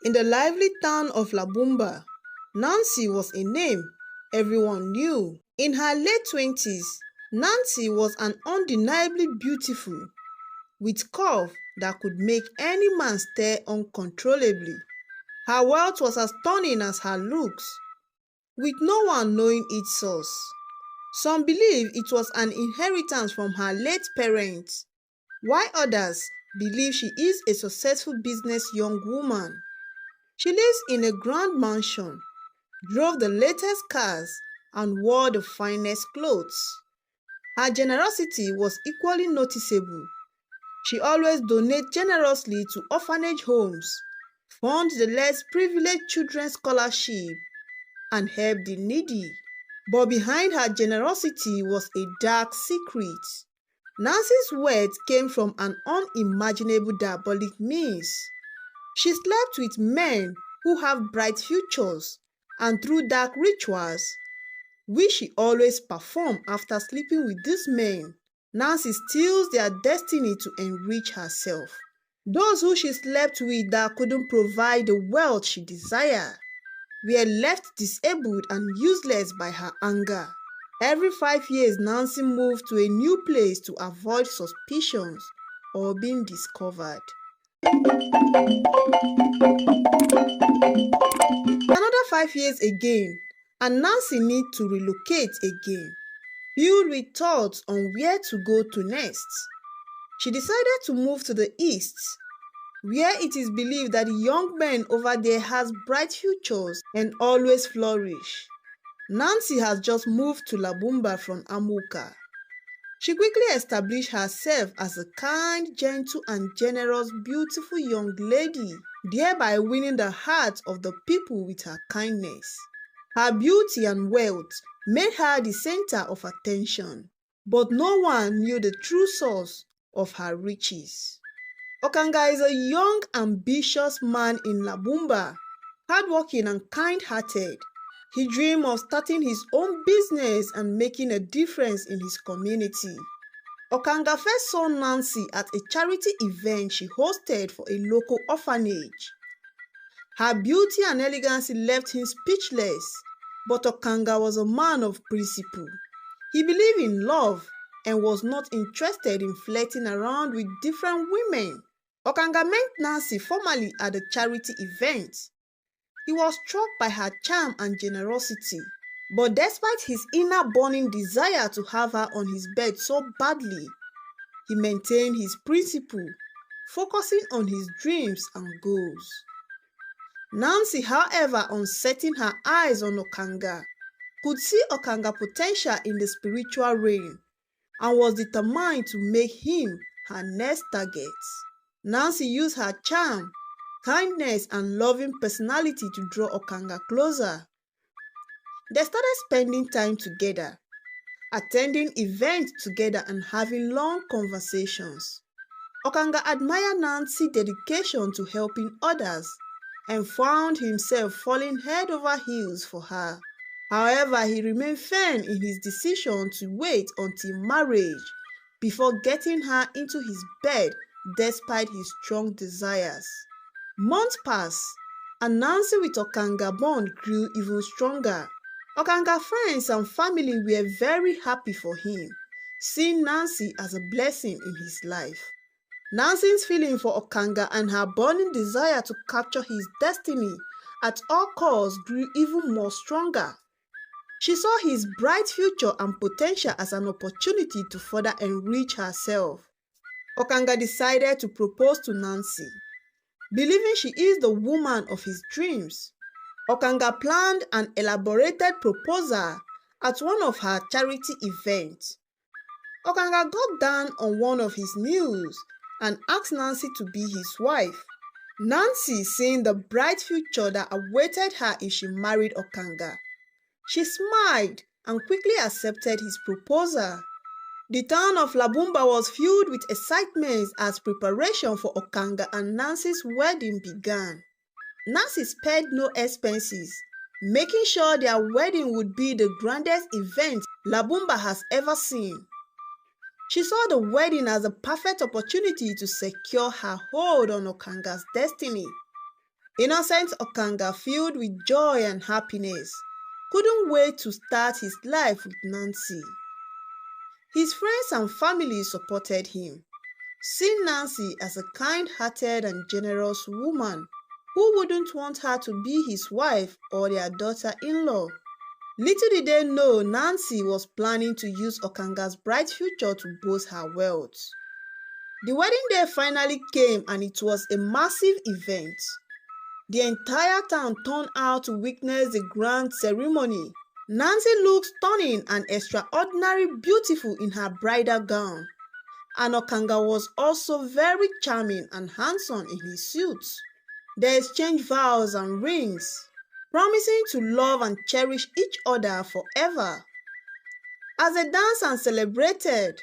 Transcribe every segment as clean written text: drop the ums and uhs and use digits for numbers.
In the lively town of Labumba, Nancy was a name everyone knew. In her late 20s, Nancy was an undeniably beautiful, with curve that could make any man stare uncontrollably. Her wealth was as stunning as her looks, with no one knowing its source. Some believe it was an inheritance from her late parents, while others believe she is a successful business young woman. She lives in a grand mansion, drove the latest cars, and wore the finest clothes. Her generosity was equally noticeable. She always donated generously to orphanage homes, fund the less privileged children's scholarship, and help the needy. But behind her generosity was a dark secret. Nancy's wealth came from an unimaginable diabolic means. She slept with men who have bright futures, and through dark rituals, which she always performed after sleeping with these men, Nancy steals their destiny to enrich herself. Those who she slept with that couldn't provide the wealth she desired were left disabled and useless by her anger. Every 5 years, Nancy moved to a new place to avoid suspicions or being discovered. Another 5 years again, and Nancy needed to relocate again, filled with thoughts on where to go to next. She decided to move to the east, where it is believed that the young men over there has bright futures and always flourish. Nancy has just moved to Labumba from Amaka. She quickly established herself as a kind, gentle, and generous, beautiful young lady, thereby winning the hearts of the people with her kindness. Her beauty and wealth made her the center of attention, but no one knew the true source of her riches. Okanga is a young, ambitious man in Labumba, hardworking and kind-hearted. He dreamed of starting his own business and making a difference in his community. Okanga first saw Nancy at a charity event she hosted for a local orphanage. Her beauty and elegance left him speechless, but Okanga was a man of principle. He believed in love and was not interested in flirting around with different women. Okanga met Nancy formally at the charity event. He was struck by her charm and generosity, but despite his inner burning desire to have her on his bed so badly, he maintained his principle, focusing on his dreams and goals. Nancy, however, on setting her eyes on Okanga, could see Okanga's potential in the spiritual realm and was determined to make him her next target. Nancy used her charm, kindness, and loving personality to draw Okanga closer. They started spending time together, attending events together and having long conversations. Okanga admired Nancy's dedication to helping others and found himself falling head over heels for her. However, he remained firm in his decision to wait until marriage before getting her into his bed despite his strong desires. Months passed, and Nancy with Okanga bond grew even stronger. Okanga friends and family were very happy for him, seeing Nancy as a blessing in his life. Nancy's feeling for Okanga and her burning desire to capture his destiny at all costs grew even more stronger. She saw his bright future and potential as an opportunity to further enrich herself. Okanga decided to propose to Nancy, believing she is the woman of his dreams. Okanga planned an elaborated proposal at one of her charity events. Okanga got down on one of his knees and asked Nancy to be his wife. Nancy, seeing the bright future that awaited her if she married Okanga, she smiled and quickly accepted his proposal. The town of Labumba was filled with excitement as preparation for Okanga and Nancy's wedding began. Nancy spared no expenses, making sure their wedding would be the grandest event Labumba has ever seen. She saw the wedding as a perfect opportunity to secure her hold on Okanga's destiny. Innocent Okanga, filled with joy and happiness, couldn't wait to start his life with Nancy. His friends and family supported him, seeing Nancy as a kind-hearted and generous woman who wouldn't want her to be his wife or their daughter-in-law. Little did they know Nancy was planning to use Okanga's bright future to boast her wealth. The wedding day finally came and it was a massive event. The entire town turned out to witness the grand ceremony. Nancy looked stunning and extraordinarily beautiful in her bridal gown, and Okanga was also very charming and handsome in his suit. They exchanged vows and rings, promising to love and cherish each other forever. As they danced and celebrated,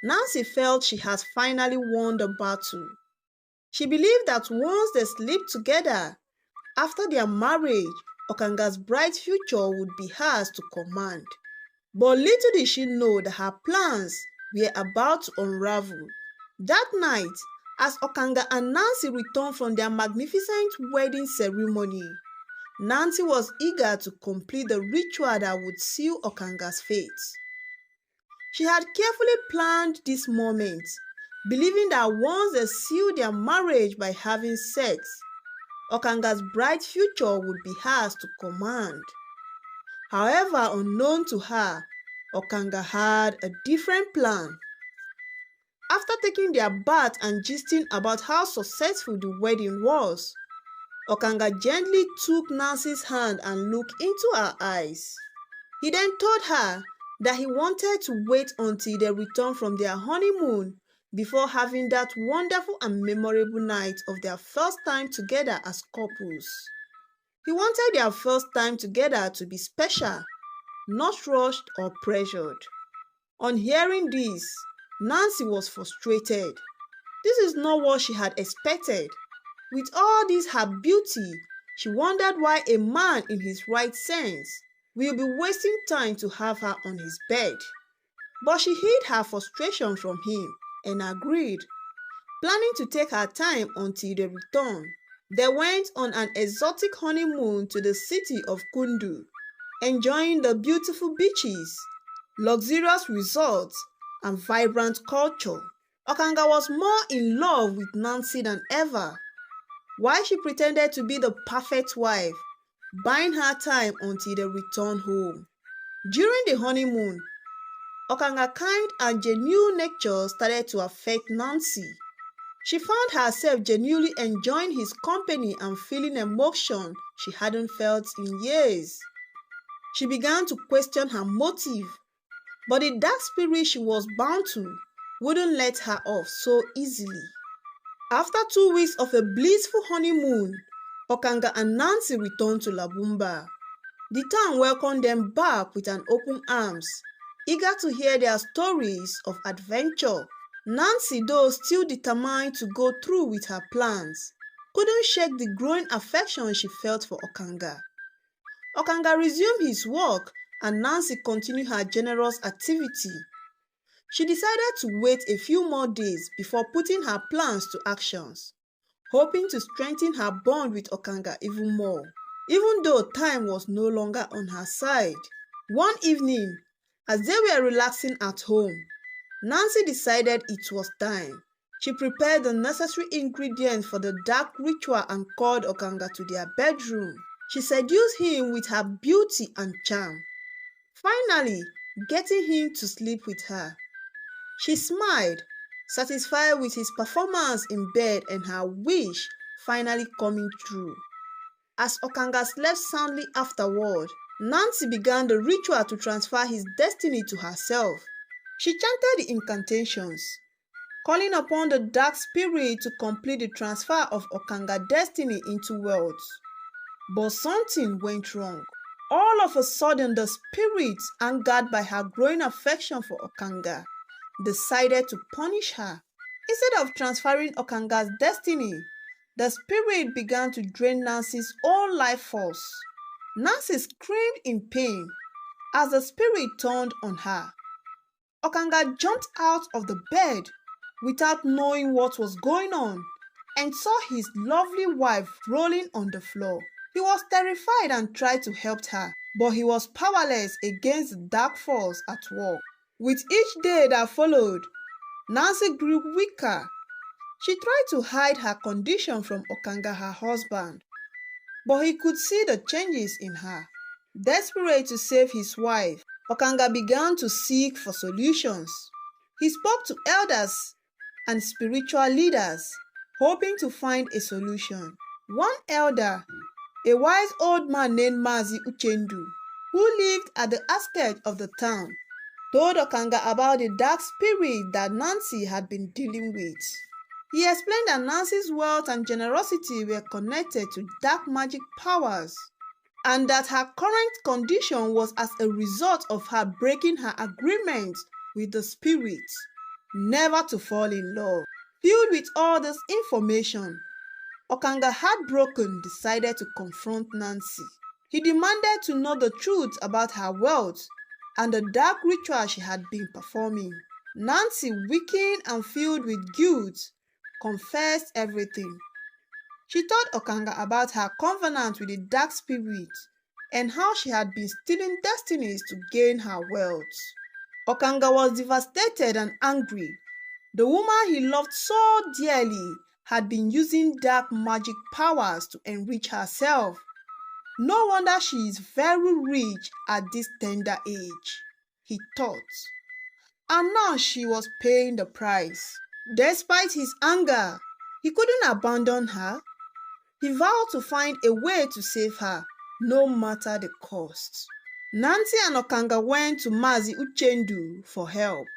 Nancy felt she had finally won the battle. She believed that once they slept together, after their marriage, Okanga's bright future would be hers to command. But little did she know that her plans were about to unravel. That night, as Okanga and Nancy returned from their magnificent wedding ceremony, Nancy was eager to complete the ritual that would seal Okanga's fate. She had carefully planned this moment, believing that once they sealed their marriage by having sex, Okanga's bright future would be hers to command. However, unknown to her, Okanga had a different plan. After taking their bath and gisting about how successful the wedding was, Okanga gently took Nancy's hand and looked into her eyes. He then told her that he wanted to wait until they returned from their honeymoon before having that wonderful and memorable night of their first time together as couples. He wanted their first time together to be special, not rushed or pressured. On hearing this, Nancy was frustrated. This is not what she had expected. With all this her beauty, she wondered why a man in his right sense will be wasting time to have her on his bed. But she hid her frustration from him and agreed, planning to take her time until they returned. They went on an exotic honeymoon to the city of Kundu, enjoying the beautiful beaches, luxurious resorts, and vibrant culture. Okanga was more in love with Nancy than ever. While she pretended to be the perfect wife, buying her time until they returned home. During the honeymoon, Okanga's kind and genuine nature started to affect Nancy. She found herself genuinely enjoying his company and feeling emotion she hadn't felt in years. She began to question her motive, but the dark spirit she was bound to wouldn't let her off so easily. After 2 weeks of a blissful honeymoon, Okanga and Nancy returned to Labumba. The town welcomed them back with an open arms, eager to hear their stories of adventure. Nancy, though still determined to go through with her plans, couldn't shake the growing affection she felt for Okanga. Okanga resumed his work and Nancy continued her generous activity. She decided to wait a few more days before putting her plans to actions, hoping to strengthen her bond with Okanga even more, even though time was no longer on her side. One evening, as they were relaxing at home, Nancy decided it was time. She prepared the necessary ingredients for the dark ritual and called Okanga to their bedroom. She seduced him with her beauty and charm, finally getting him to sleep with her. She smiled, satisfied with his performance in bed and her wish finally coming true. As Okanga slept soundly afterward, Nancy began the ritual to transfer his destiny to herself. She chanted the incantations, calling upon the dark spirit to complete the transfer of Okanga's destiny into wealth. But something went wrong. All of a sudden, the spirit, angered by her growing affection for Okanga, decided to punish her. Instead of transferring Okanga's destiny, the spirit began to drain Nancy's own life force. Nancy screamed in pain as the spirit turned on her. Okanga jumped out of the bed without knowing what was going on and saw his lovely wife rolling on the floor. He was terrified and tried to help her, but he was powerless against the dark force at work. With each day that followed, Nancy grew weaker. She tried to hide her condition from Okanga, her husband, but he could see the changes in her. Desperate to save his wife, Okanga began to seek for solutions. He spoke to elders and spiritual leaders, hoping to find a solution. One elder, a wise old man named Mazi Uchendu, who lived at the outskirts of the town, told Okanga about the dark spirit that Nancy had been dealing with. He explained that Nancy's wealth and generosity were connected to dark magic powers, and that her current condition was as a result of her breaking her agreement with the spirit never to fall in love. Filled with all this information, Okanga, heartbroken, decided to confront Nancy. He demanded to know the truth about her wealth and the dark ritual she had been performing. Nancy, weakened and filled with guilt, confessed everything. She told Okanga about her covenant with the dark spirit and how she had been stealing destinies to gain her wealth. Okanga was devastated and angry. The woman he loved so dearly had been using dark magic powers to enrich herself. No wonder she is very rich at this tender age, he thought. And now she was paying the price. Despite his anger, he couldn't abandon her. He vowed to find a way to save her, no matter the cost. Nancy and Okanga went to Mazi Uchendu for help.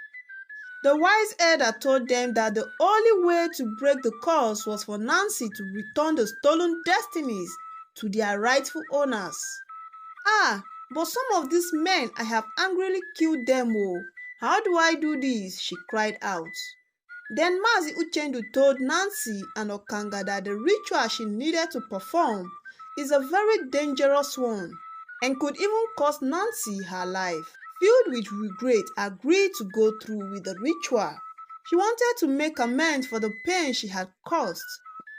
The wise elder told them that the only way to break the curse was for Nancy to return the stolen destinies to their rightful owners. "Ah, but some of these men, I have angrily killed them. Oh, how do I do this?" she cried out. Then Mazi Uchendu told Nancy and Okanga that the ritual she needed to perform is a very dangerous one and could even cost Nancy her life. Filled with regret, agreed to go through with the ritual. She wanted to make amends for the pain she had caused.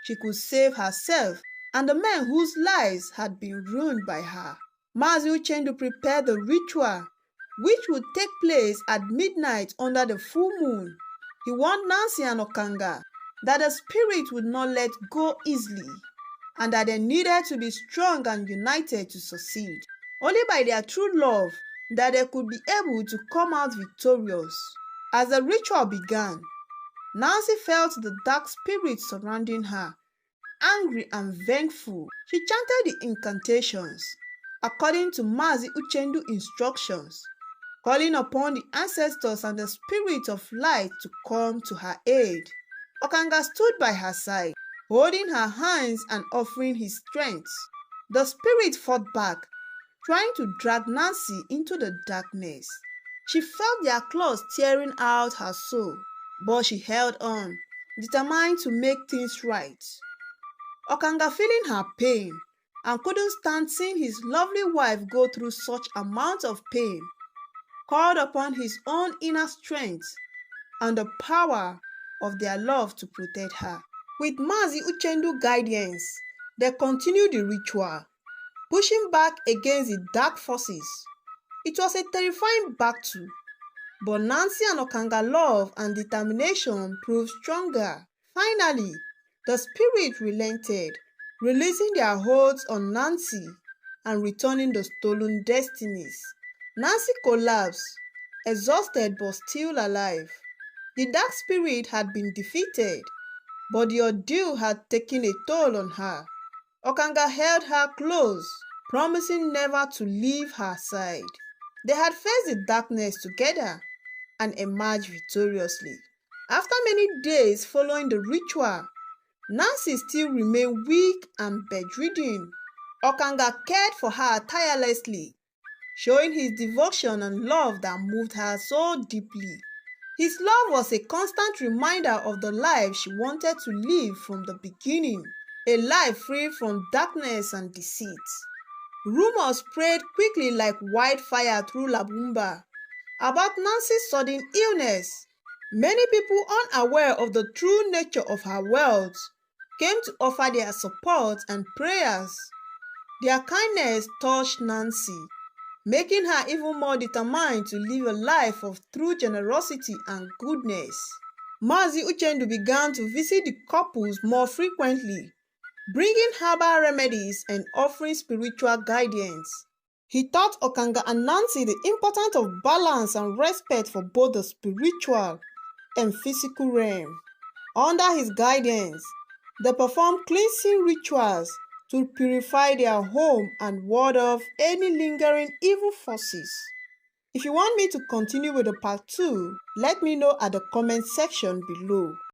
She could save herself and the men whose lives had been ruined by her. Mazi Uchendu prepared the ritual, which would take place at midnight under the full moon. He warned Nancy and Okanga that the spirit would not let go easily and that they needed to be strong and united to succeed. Only by their true love that they could be able to come out victorious. As the ritual began, Nancy felt the dark spirit surrounding her. Angry and vengeful, she chanted the incantations according to Mazi Uchendu instructions, calling upon the ancestors and the spirit of light to come to her aid. Okanga stood by her side, holding her hands and offering his strength. The spirit fought back, trying to drag Nancy into the darkness. She felt their claws tearing out her soul, but she held on, determined to make things right. Okanga, feeling her pain and couldn't stand seeing his lovely wife go through such amount of pain, called upon his own inner strength and the power of their love to protect her. With Mazi Uchendu guidance, they continued the ritual, pushing back against the dark forces. It was a terrifying battle, but Nancy and Okanga's love and determination proved stronger. Finally, the spirit relented, releasing their holds on Nancy and returning the stolen destinies. Nancy collapsed, exhausted but still alive. The dark spirit had been defeated, but the ordeal had taken a toll on her. Okanga held her close, promising never to leave her side. They had faced the darkness together and emerged victoriously. After many days following the ritual, Nancy still remained weak and bedridden. Okanga cared for her tirelessly, showing his devotion and love that moved her so deeply. His love was a constant reminder of the life she wanted to live from the beginning, a life free from darkness and deceit. Rumors spread quickly like wildfire through Labumba about Nancy's sudden illness. Many people unaware of the true nature of her wealth came to offer their support and prayers. Their kindness touched Nancy, making her even more determined to live a life of true generosity and goodness. Mazi Uchendu began to visit the couples more frequently, bringing herbal remedies and offering spiritual guidance. He taught Okanga and Nancy the importance of balance and respect for both the spiritual and physical realm. Under his guidance, they performed cleansing rituals to purify their home and ward off any lingering evil forces. If you want me to continue with the part 2, let me know at the comment section below.